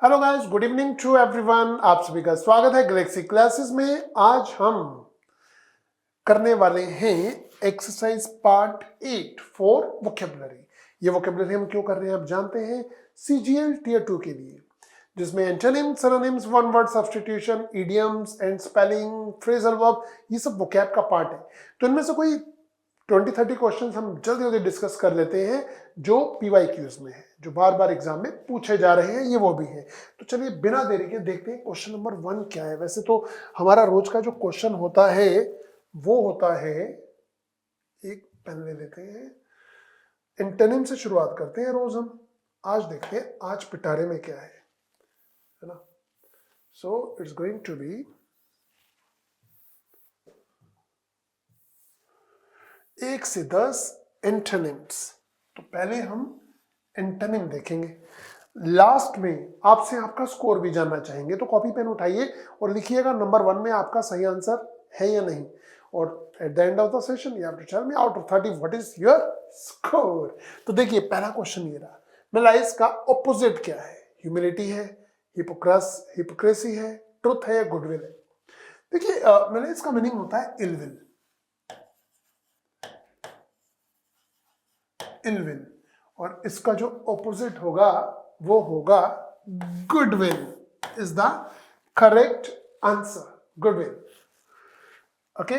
Hello guys, good evening to everyone. आप सभी का स्वागत है गैलेक्सी क्लासेस में। आज हम करने वाले हैं एक्सरसाइज पार्ट 8 फॉर वोकेबुलरी। ये वोकेबुलरी हम क्यों कर रहे हैं आप जानते हैं, सीजीएल टियर 2 के लिए, जिसमें antonym, synonyms, one word substitution, idioms and spelling, phrasal verb, ये सब वोकैब का पार्ट है। तो इनमें से कोई 20-30 क्वेश्चंस हम जल्दी जल्दी डिस्कस कर लेते हैं जो पीवाईक्यूज में है, जो बार बार एग्जाम में पूछे जा रहे हैं, ये वो भी है। तो चलिए बिना देरी के देखते हैं क्वेश्चन नंबर 1 क्या है। वैसे तो हमारा रोज का जो क्वेश्चन होता है वो होता है, एक पेन ले लेते हैं, एंटोनिम से शुरुआत करते हैं रोज हम। आज देखते हैं आज पिटारे में क्या है ना। So it's going to be 1 से 10 एंटोनिम्स। तो पहले हम एंटोनिम देखेंगे, लास्ट में आपसे आपका स्कोर भी जानना चाहेंगे। तो कॉपी पेन उठाइए और लिखिएगा नंबर 1 में आपका सही आंसर है या नहीं। और at the end of the session you have to tell me out of 30 what is your score. तो देखिए पहला क्वेश्चन ये रहा, मेलाइज का ऑपोजिट क्या है? ह्यूमिलिटी है, हिपोक्रेसी है, ट्रुथ है या गुडविल है? देखिए मेलाइज का मीनिंग होता है इलविल, इलविल, और इसका जो ऑपोजिट होगा वो होगा goodwill. Is the correct answer, goodwill. Okay,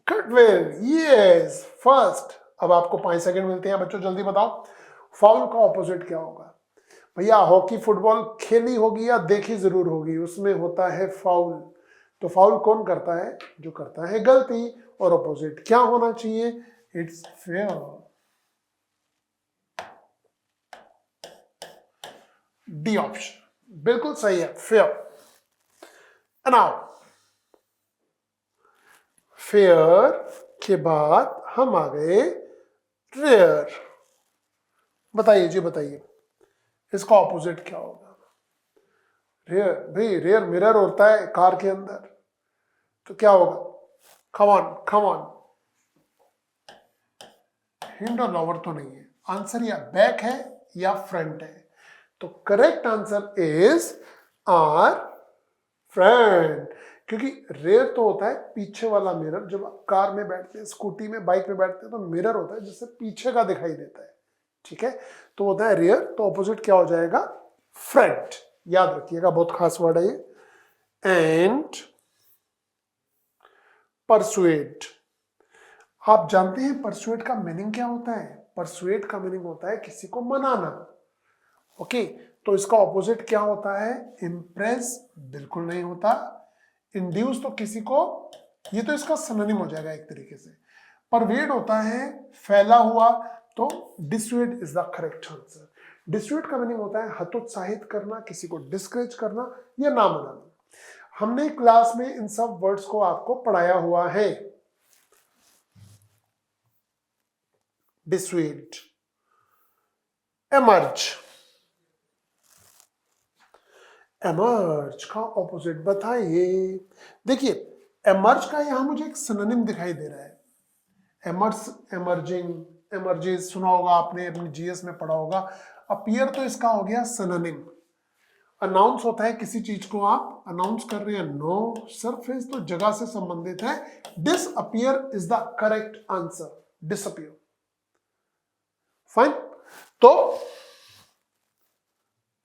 goodwill, yes first. अब आपको 5 सेकंड मिलते हैं बच्चों, जल्दी बताओ फाउल का ऑपोजिट क्या होगा। भैया हॉकी फुटबॉल खेली होगी या देखी जरूर होगी, उसमें होता है फाउल। तो फाउल कौन करता है? जो करता है गलती। और ऑपोजिट क्या होना चाहिए? It's fair. डी ऑप्शन बिल्कुल सही है, फेयर। नाउ फेयर के बाद हम आ गए रेयर। बताइए जी, बताइए इसका ऑपोजिट क्या होगा? रेयर, भाई रेयर मिरर होता है कार के अंदर, तो क्या होगा? Come on come on, hind और लॉवर तो नहीं है आंसर, या बैक है या फ्रंट है। तो correct answer is affront, क्योंकि रेयर तो होता है पीछे वाला मिरर। जब आप कार में बैठते हैं, स्कूटी में, बाइक में बैठते हैं तो मिरर होता है जिससे पीछे का दिखाई देता है, ठीक है, तो होता है रेयर। तो ऑपोजिट क्या हो जाएगा? फ्रंट। याद रखिएगा, बहुत खास वर्ड है ये। एंड परसुएट, आप जानते हैं परसुएट का मीनिंग क्या होता है? परसुएट का मीनिंग होता है किसी को मनाना। ओके, तो इसका ऑपोजिट क्या होता है? इम्प्रेस बिल्कुल नहीं होता। इंड्यूस तो किसी को, ये तो इसका सिनोनिम हो जाएगा एक तरीके से। परवेड होता है फैला हुआ, तो डिसुएड इज द करेक्ट आंसर। डिसुएड का मीनिंग होता है हतोत्साहित करना, किसी को डिस्करेज करना या ना मनाना। हमने क्लास में इन सब वर्ड्स को आपको पढ़ाया हुआ है। डिसुएड, एमर्ज, एमर्ज का ऑपोजिट बताइए। देखिए एमर्ज का यहां मुझे एक सिनोनिम दिखाई दे रहा है, एमर्स, एमर्जिंग, एमर्जेस सुना होगा आपने, अपनी जीएस में पढ़ा होगा। अपीयर तो इसका हो गया सिनोनिम। अनाउंस होता है किसी चीज को आप अनाउंस कर रहे हैं, नो। सरफेस तो जगह से संबंधित है। Disappear is the correct answer, disappear. Fine, तो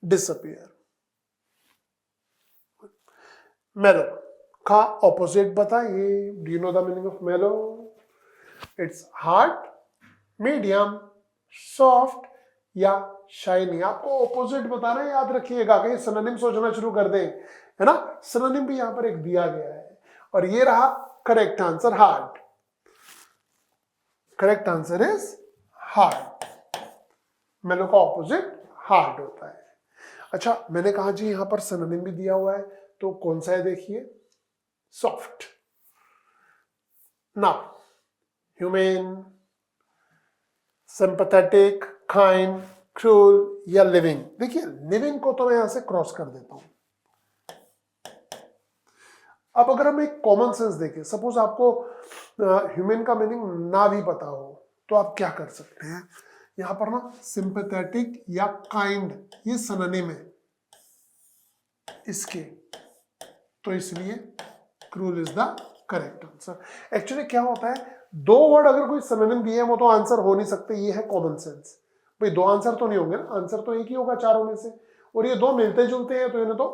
डिसअपियर। मेलो का ऑपोजिट बताइए। Do you know the meaning of मेलो? इट्स हार्ड, मीडियम, सॉफ्ट या शाइनी। आपको ऑपोजिट बताना है, याद रखिएगा, कहीं सिनोनिम सोचना शुरू कर दें, है ना। सिनोनिम भी यहां पर एक दिया गया है और ये रहा correct answer, hard. Correct answer is hard. मेलो का ऑपोजिट हार्ड होता है। अच्छा, मैंने कहा जी यहां पर सिनोनिम भी दिया हुआ है, तो कौन सा है? देखिए, soft. Now human, sympathetic, kind, cruel या लिविंग। देखिए लिविंग को तो मैं यहां से क्रॉस कर देता हूं। अब अगर हम एक कॉमन सेंस देखें, सपोज आपको ह्यूमन का मीनिंग ना भी पता हो, तो आप क्या कर सकते हैं? यहां पर ना सिंपैथेटिक या काइंड, ये सिनोनिम है, इसके, तो इसलिए cruel is the correct answer. Actually क्या होता है, दो वर्ड अगर कोई सिनोनिम दिए वो तो आंसर हो नहीं सकते, ये है कॉमन सेंस। भाई दो आंसर तो नहीं होंगे ना, आंसर तो एक ही होगा चारों में से, और ये दो मिलते जुलते हैं तो इन्हें तो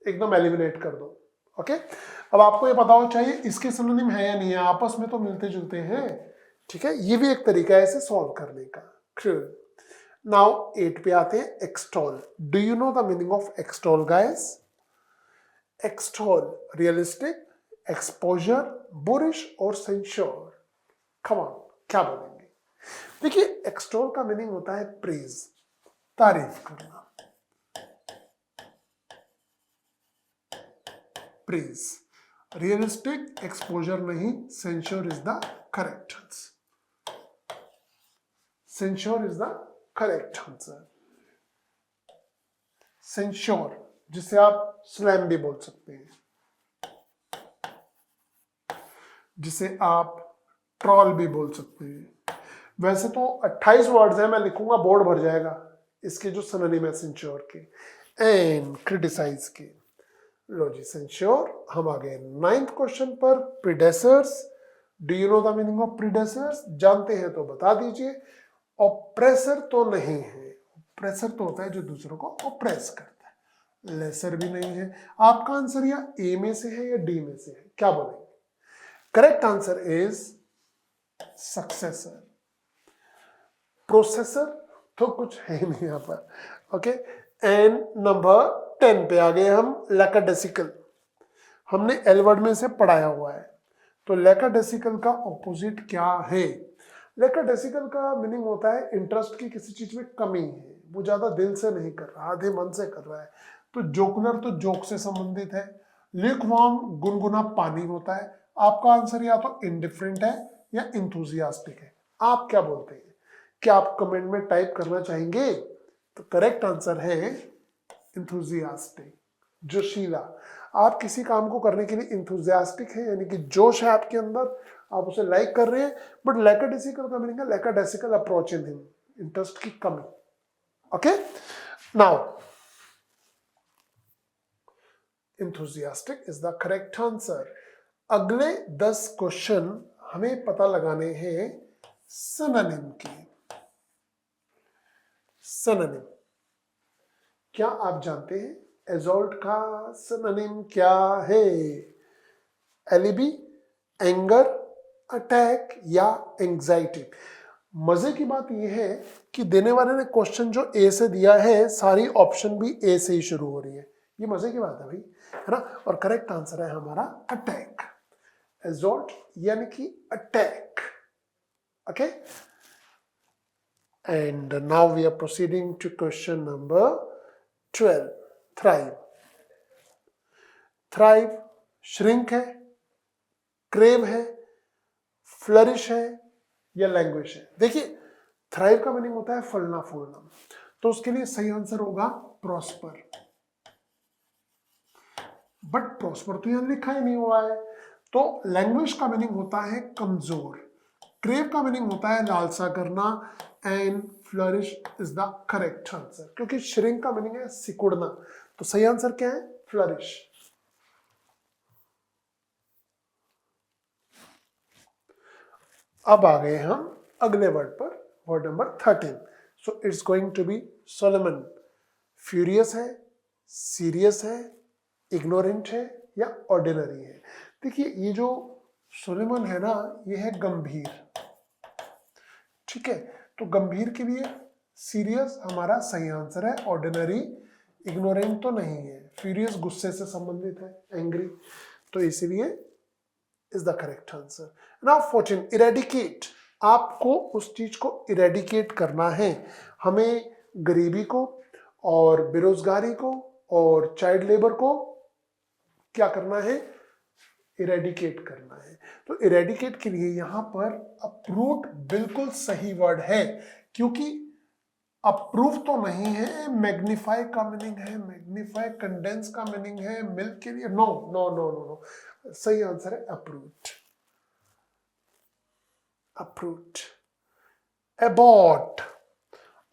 एकदम एलिमिनेट कर दो। ओके, अब आपको ये पता होना चाहिए इसके सिनोनिम है या नहीं है, आपस में तो मिलते जुलते हैं। ठीक है, ये भी एक तरीका है इसे सॉल्व करने का। क्रूल। नाउ 8 पे आते हैं, extol. Do you know the meaning of extol guys? Extol, realistic, exposure, boorish और सेंश्योर। कम ऑन, क्या बोलेंगे? देखिए, एक्सटॉल का मीनिंग होता है प्रेज, तारीफ करना। प्रेज, रियलिस्टिक, एक्सपोजर नहीं, censure is the correct answer. Censure is the correct answer. Censure, जिसे आप स्लैम भी बोल सकते हैं, जिसे आप ट्रॉल भी बोल सकते हैं। वैसे तो 28 वर्ड्स हैं, मैं लिखूंगा बोर्ड भर जाएगा इसके जो सिनोनिम है सेंश्योर के एंड क्रिटिसाइज के। लो जी, सेंश्योर। हम आ गए 9th क्वेश्चन पर, predecessors. Do you know the meaning of predecessors? जानते हैं तो बता दीजिए। ऑप्रेसर तो नहीं है, ऑप्रेसर तो होता है जो दूसरों को ऑप्रेस करता है। लेसर भी नहीं है। आपका आंसर या ए में से है या डी में से है, क्या बोलेंगे? Correct answer is successor. Processor तो कुछ है ही नहीं यहां पर। ओके, एंड नंबर 10 पे आ गए हम, लैकाडेसिकल। हमने एल वर्ड में से पढ़ाया हुआ है, तो लैकाडेसिकल का ऑपोजिट क्या है? लैकाडेसिकल का मीनिंग होता है इंटरेस्ट की किसी चीज में कमी है, वो ज्यादा दिल से नहीं कर रहा, आधे मन से कर रहा है। तो जोकुलर तो जोक से संबंधित है। ल्यूकवार्म गुनगुना पानी होता है। आपका आंसर या तो इनडिफरेंट है या इंथुजियास्टिक है। आप क्या बोलते हैं? क्या आप कमेंट में टाइप करना चाहेंगे? तो करेक्ट आंसर है इंथुजियास्टिक, जोशीला। आप किसी काम को करने के लिए इंथुजियास्टिक है, यानी कि जोश है आपके अंदर, आप उसे लाइक कर रहे हैं। बट लैकाडेसिकल का मीनिंग है लैकाडेसिकल अप्रोच इन हिम, इंटरेस्ट की कमी। Okay, now enthusiastic is the correct answer. अगले 10 क्वेश्चन हमें पता लगाने हैं सिनोनिम के। सिनोनिम, क्या आप जानते हैं एजॉल्ट का सिनोनिम क्या है? एलिबी, एंगर, अटैक या एंजाइटी। मजे की बात यह है कि देने वाले ने क्वेश्चन जो ए से दिया है, सारी ऑप्शन भी ए से ही शुरू हो रही है। ये मजे की बात है भाई, है ना? और करेक्ट आंसर है हमारा अटैक। एजॉल्ट यानी कि attack. Okay, and now we are proceeding to question number 12, thrive. Thrive shrink है, क्रेव है, फ्लरिश है या लैंग्वेज है? देखिए, थ्राइव का मीनिंग होता है फलना फूलना, तो उसके लिए सही आंसर होगा प्रॉस्पर। बट प्रॉस्पर तो यहां लिखा ही नहीं हुआ है। तो लैंग्वेज का मीनिंग होता है कमजोर, क्रेव का मीनिंग होता है लालसा करना, and flourish is the correct answer, क्योंकि श्रिंक का मीनिंग है सिकुड़ना। तो सही आंसर क्या है? फ्लरिश। अब आ गए हम अगले वर्ड पर, word number 13। So it's going to be solemn. Furious है, सीरियस है, इग्नोरेंट है या ऑर्डिनरी है? देखिए, ये जो सोलोमन है ना, ये है गंभीर। ठीक है, तो गंभीर के लिए सीरियस हमारा सही आंसर है, ऑर्डिनरी इग्नोरेंट तो नहीं है। फ्यूरियस गुस्से से संबंधित है, एंग्री, तो इसीलिए is the correct answer. Now 14, eradicate. आपको उस चीज को इरेडिकेट करना है। हमें गरीबी को और बेरोजगारी को और चाइल्ड लेबर को क्या करना है? इरेडिकेट करना है। तो इरेडिकेट के लिए यहां पर अप्रूट बिल्कुल सही वर्ड है, क्योंकि अप्रूव तो नहीं है। मैग्नीफाई का मीनिंग है, मैग्नीफाई, कंडेंस का मीनिंग है मिल्क के लिए। No no no no no, सही आंसर है अप्रूट। अप्रूट। एबॉट,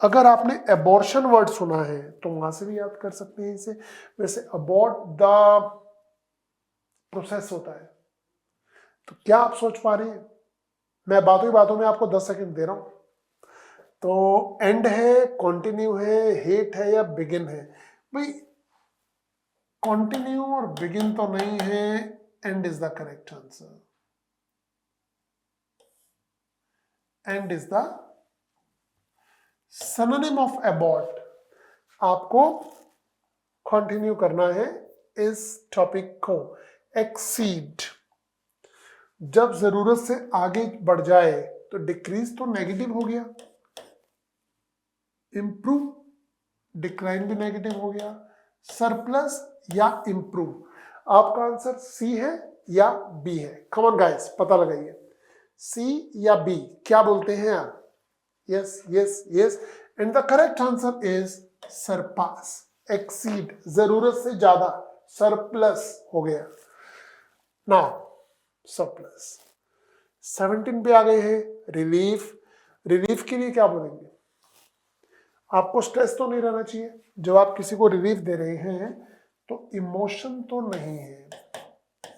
अगर आपने एबॉर्शन वर्ड सुना है तो वहां से भी याद कर सकते हैं इसे। वैसे अबॉर्ट द प्रोसेस होता है। तो क्या आप सोच पा रहे हैं? मैं बातों ही बातों में आपको 10 सेकंड दे रहा हूं। तो एंड है, कंटिन्यू है, हेट है या बिगिन है? भाई कंटिन्यू और बिगिन तो नहीं है, and is the correct answer. And is the synonym of abort. आपको कंटिन्यू करना है इस टॉपिक को। एक्सीड, जब जरूरत से आगे बढ़ जाए तो डिक्रीज तो नेगेटिव हो गया, इंप्रूव, डिक्लाइन भी नेगेटिव हो गया, सरप्लस या इंप्रूव। आपका आंसर सी है या बी है? कम ऑन गाइस, पता लगाइए, सी या बी, क्या बोलते हैं आप? Yes yes yes, and the correct answer is surpass, exceed, जरूरत से ज्यादा, सरप्लस हो गया। नाउ सरप्लस 17 पे आ गए हैं, रिलीफ। रिलीफ के लिए क्या बोलेंगे? आपको स्ट्रेस तो नहीं रहना चाहिए जब आप किसी को रिलीफ दे रहे हैं, तो इमोशन तो नहीं है,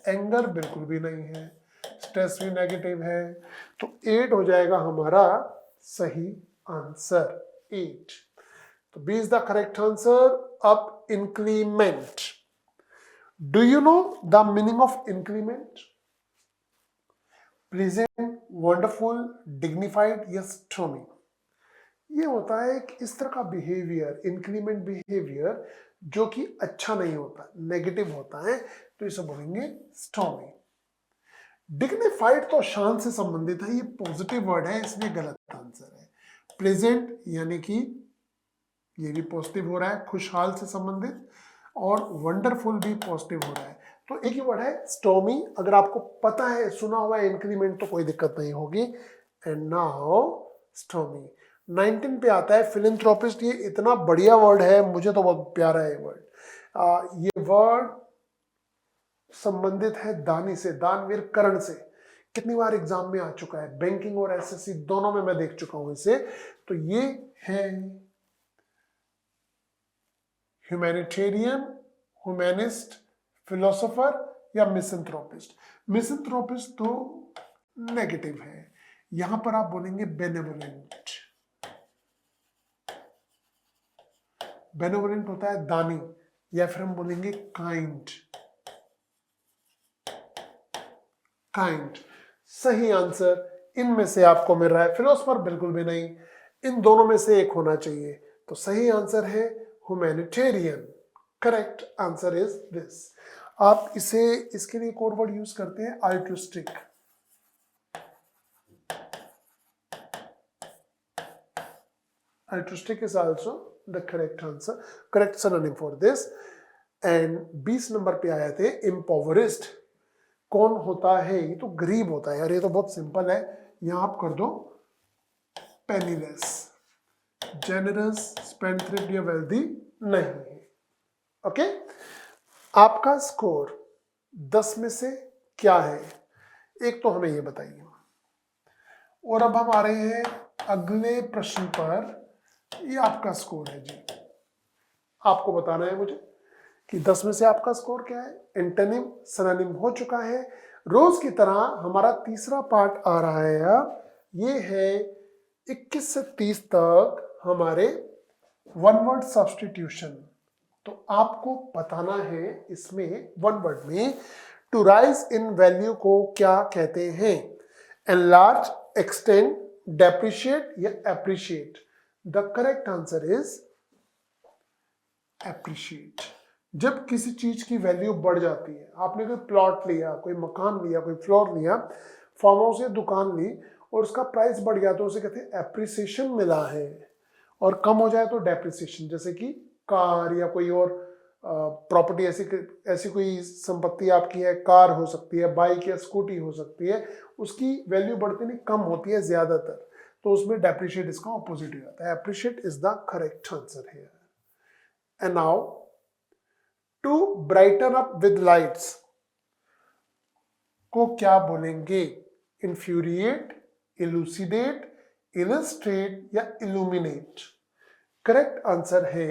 एंगर बिल्कुल भी नहीं है, स्ट्रेस भी नेगेटिव है, तो 8 हो जाएगा हमारा सही आंसर, 8। तो B is the correct answer. अब increment, do you know the meaning of increment? Present, wonderful, dignified या स्टॉर्मी। ये होता है एक इस तरह का बिहेवियर, इंक्रीमेंट बिहेवियर, जो कि अच्छा नहीं होता, नेगेटिव होता है, तो इसे बोलेंगे स्टॉर्मी। डिग्निफाइड तो शान से संबंधित है, ये पॉजिटिव वर्ड है, इसलिए गलत आंसर है। प्रेजेंट यानी कि ये भी पॉजिटिव हो रहा है, खुशहाल से संबंधित, और वंडरफुल भी पॉजिटिव हो रहा है, तो एक ही वर्ड है स्टॉर्मी। अगर आपको पता है, सुना हुआ है इंक्रीमेंट, तो कोई दिक्कत नहीं होगी। And now stormy. 19 पे आता है फिलैंथ्रोपिस्ट। ये इतना बढ़िया वर्ड है, मुझे तो बहुत प्यारा है वर्ड। ये वर्ड संबंधित है दानी से, दानवीर करण से। कितनी बार एग्जाम में आ चुका है, बैंकिंग और एसएससी दोनों में मैं देख चुका हूं इसे। तो ये है ह्यूमैनिटेरियन, ह्यूमैनिस्ट, फिलोसोफर या मिसंथ्रोपिस्ट। मिसंथ्रोपिस्ट तो नेगेटिव है, यहां पर आप बोलेंगे बेनेवोलेंट। बेनेवोलेंट होता है दानी, या फिर हम बोलेंगे काइंड। काइंड सही आंसर इनमें से आपको मिल रहा है। फिलोसोफर बिल्कुल भी नहीं, इन दोनों में से एक होना चाहिए। तो सही आंसर है humanitarian. Correct answer is this. आप इसे, इसके लिए एक और वर्ड यूज करते हैं, अल्ट्रुस्टिक। Altruistic is also the correct answer, correct synonym for this. And 20 number पे आए थे impoverished। कौन होता है? ये तो गरीब होता है यार, ये तो बहुत सिंपल है। यहां आप कर दो penniless, generous, spendthrift या wealthy नहीं है। ओके, आपका स्कोर 10 में से क्या है, एक तो हमें ये बताइए। और अब हम आ रहे हैं अगले प्रश्न पर। ये आपका स्कोर है जी, आपको बताना है मुझे कि 10 में से आपका स्कोर क्या है। एंटोनिम, सिनोनिम हो चुका है। रोज की तरह हमारा तीसरा पार्ट आ रहा है अब, ये है 21 से 30 तक हमारे वन वर्ड सब्स्टिट्यूशन। तो आपको बताना है इसमें वन वर्ड में टू राइज इन वैल्यू को क्या कहते हैं। एनलार्ज, एक्सटेंड, डेप्रिशिएट या appreciate. The correct answer is appreciate. जब किसी चीज की वैल्यू बढ़ जाती है, आपने कोई प्लॉट लिया, कोई मकान लिया, कोई फ्लोर लिया, फार्म हाउस या दुकान ली, और उसका प्राइस बढ़ गया, तो उसे कहते हैं एप्रिसिएशन मिला है। और कम हो जाए तो डेप्रिसिएशन। जैसे कि कार या कोई और प्रॉपर्टी, ऐसी कोई संपत्ति आपकी है, कार हो सकती है, बाइक या स्कूटी हो सकती है, उसकी वैल्यू बढ़ती नहीं, कम होती है ज्यादातर, तो उसमें डेप्रिशिएट इसका ऑपोजिट हो जाता है। Appreciate is the correct answer here. And now to brighten up with lights को क्या बोलेंगे? इन्फ्यूरिएट, इलूसिडेट, इलस्ट्रेट या इल्यूमिनेट। करेक्ट आंसर है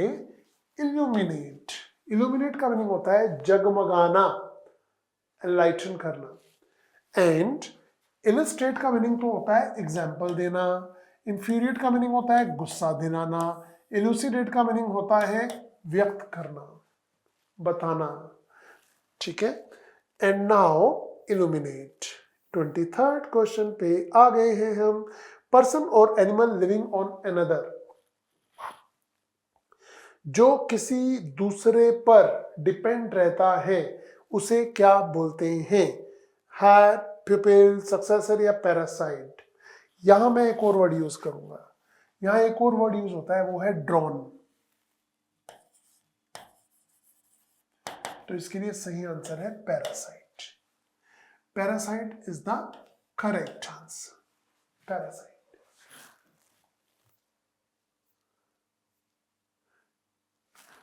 इल्यूमिनेट। इल्यूमिनेट का मीनिंग होता है जगमगाना, एनलाइटन करना। एंड इलस्ट्रेट का मीनिंग तो होता है एग्जाम्पल देना। इन्फीरिएट का मीनिंग होता है गुस्सा दिलाना। इलूसिडेट का मीनिंग होता है व्यक्त करना, बताना। ठीक है, and now illuminate. 23rd question पे आ गए हैं हम। पर्सन और एनिमल लिविंग ऑन अनदर, जो किसी दूसरे पर डिपेंड रहता है उसे क्या बोलते हैं? हायर, प्यूपिल, सक्सेसर या पैरासाइट। यहां मैं एक और वर्ड यूज करूंगा। यहां एक और वर्ड यूज होता है, वो है ड्रोन। तो इसके लिए सही आंसर है parasite. Parasite is the correct answer. Parasite.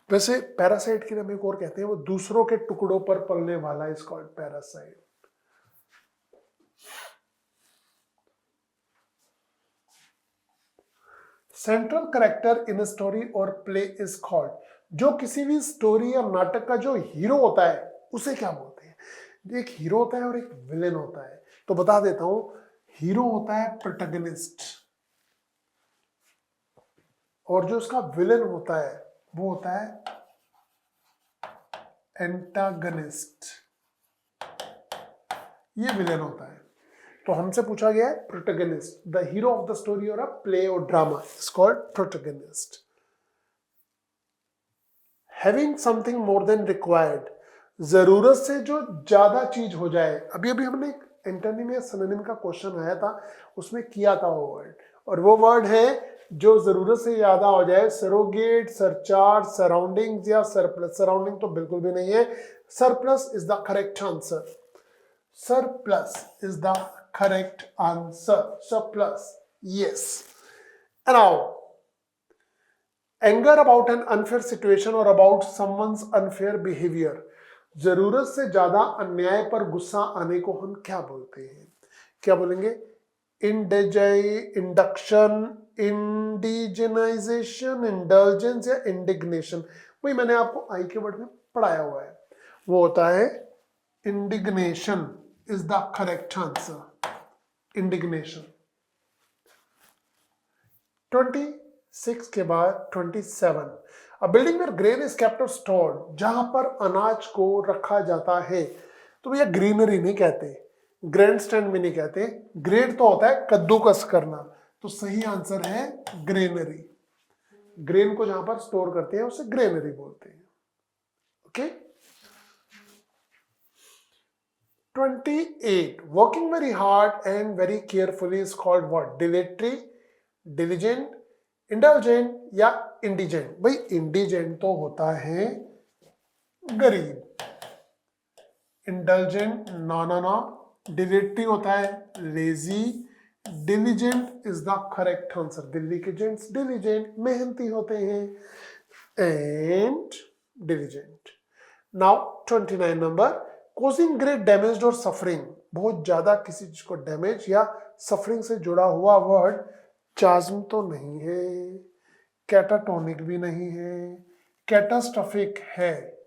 वैसे पैरासाइट के नाम एक और कहते हैं, वो दूसरों के टुकड़ों पर पलने वाला, is called parasite. Central character in story और प्ले इज कॉल्ड, जो किसी भी स्टोरी या नाटक का जो हीरो होता है उसे क्या बोलते हैं? एक हीरो होता है और एक विलेन होता है। तो बता देता हूं, हीरो होता है प्रोटैगनिस्ट, और जो उसका विलेन होता है वो होता है एंटागनिस्ट। ये विलेन होता है। तो हमसे पूछा गया है protagonist, the hero of the story और अ प्ले और drama is called protagonist. Having something more than required, जरूरत से जो ज्यादा चीज हो जाए। अभी अभी हमने एक एंटोनिम या सिनोनिम का क्वेश्चन आया था, उसमें किया था वो वर्ड, और वो वर्ड है जो जरूरत से ज्यादा हो जाए। सरोगेट, सरचार्ज, सराउंडिंग्स या सरप्लस। सराउंडिंग तो बिल्कुल भी नहीं है। Surplus is the correct answer. Surplus is the correct answer. Surplus, yes. And now, anger about an unfair situation or about someone's unfair behavior. जरूरत से ज्यादा अन्याय पर गुस्सा आने को हम क्या बोलते हैं? क्या बोलेंगे? इंडक्शन, इंडिजिनाइजेशन, इंडल्जेंस या इंडिग्नेशन। वही मैंने आपको आई के वर्ड में पढ़ाया हुआ है, वो होता है indignation is the correct answer. Indignation. 26 के बाद 27. A building where grain is kept or stored, जहां पर अनाज को रखा जाता है। तो भैया ग्रीनरी नहीं कहते, ग्रैंड स्टैंड भी नहीं कहते, ग्रेड तो होता है कद्दूकस करना। तो सही आंसर है ग्रेनरी। ग्रेन को जहां पर स्टोर करते हैं उसे ग्रेनरी बोलते हैं। Okay. 28. Working very hard and very carefully is called what? Dilatory, diligent, indulgent या indigent? भाई indigent तो होता है गरीब, indulgent ना। dilatory होता है lazy, diligent is the correct answer. Delhi के जेंट्स diligent मेहनती होते हैं, and diligent. Now 29 number. Causing great damage और सफरिंग, बहुत ज्यादा किसी चीज को डैमेज या सफरिंग से जुड़ा हुआ वर्ड चाज्म तो नहीं है, कैटाटोनिक भी नहीं है, कैटास्ट्रोफिक है,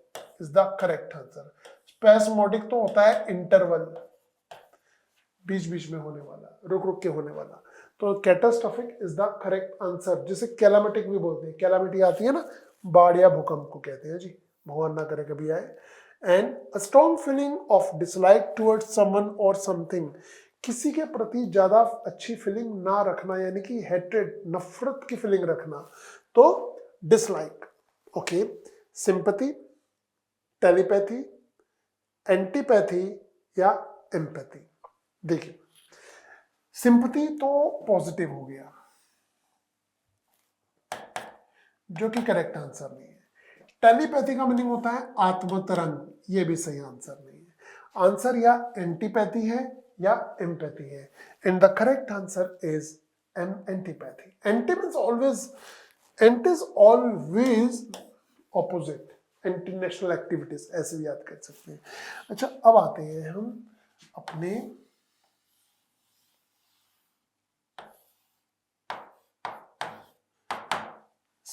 is the correct answer. Spasmodic तो होता है इंटरवल, बीच बीच में होने वाला, रुक रुक के होने वाला। तो catastrophic is the correct answer, जिसे कैलामिटिक भी बोलते हैं। कैलामिटी आती है ना, बाढ़ या भूकंप को कहते हैं जी, भगवान ना करे कभी आए। And a strong feeling of dislike towards someone और समथिंग, किसी के प्रति ज्यादा अच्छी फीलिंग ना रखना, यानी कि हेट्रेड, नफरत की फीलिंग रखना, तो dislike. Okay. Sympathy, telepathy, antipathy या एम्पैथी। देखिए, सिंपैथी तो पॉजिटिव हो गया, जो कि करेक्ट आंसर नहीं है। टेलीपैथी का मीनिंग होता है आत्मतरंग, ये भी सही आंसर नहीं है। आंसर या एंटीपैथी है या एम्पैथी है, and the correct answer is antipathy. Anti means always, anti is always opposite, anti national activities, ऐसे भी याद कर सकते हैं। अच्छा, अब आते हैं हम अपने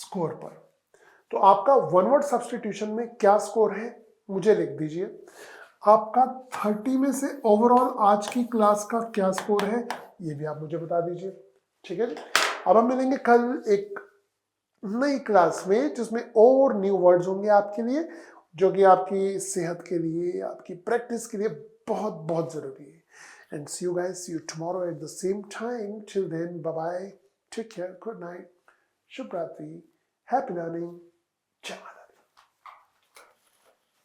स्कोर पर। तो आपका वन वर्ड सब्स्टिट्यूशन में क्या स्कोर है मुझे लिख दीजिए। आपका 30 में से ओवरऑल आज की क्लास का क्या स्कोर है ये भी आप मुझे बता दीजिए। ठीक है जी। अब हम मिलेंगे कल एक नई क्लास में जिसमें और न्यू वर्ड्स होंगे आपके लिए, जो कि आपकी सेहत के लिए, आपकी प्रैक्टिस के लिए बहुत बहुत जरूरी है। And see you guys, see you tomorrow at the same time. Till then bye bye, take care, good night, शुभ रात्रि, हैप्पी लर्निंग, जय माता।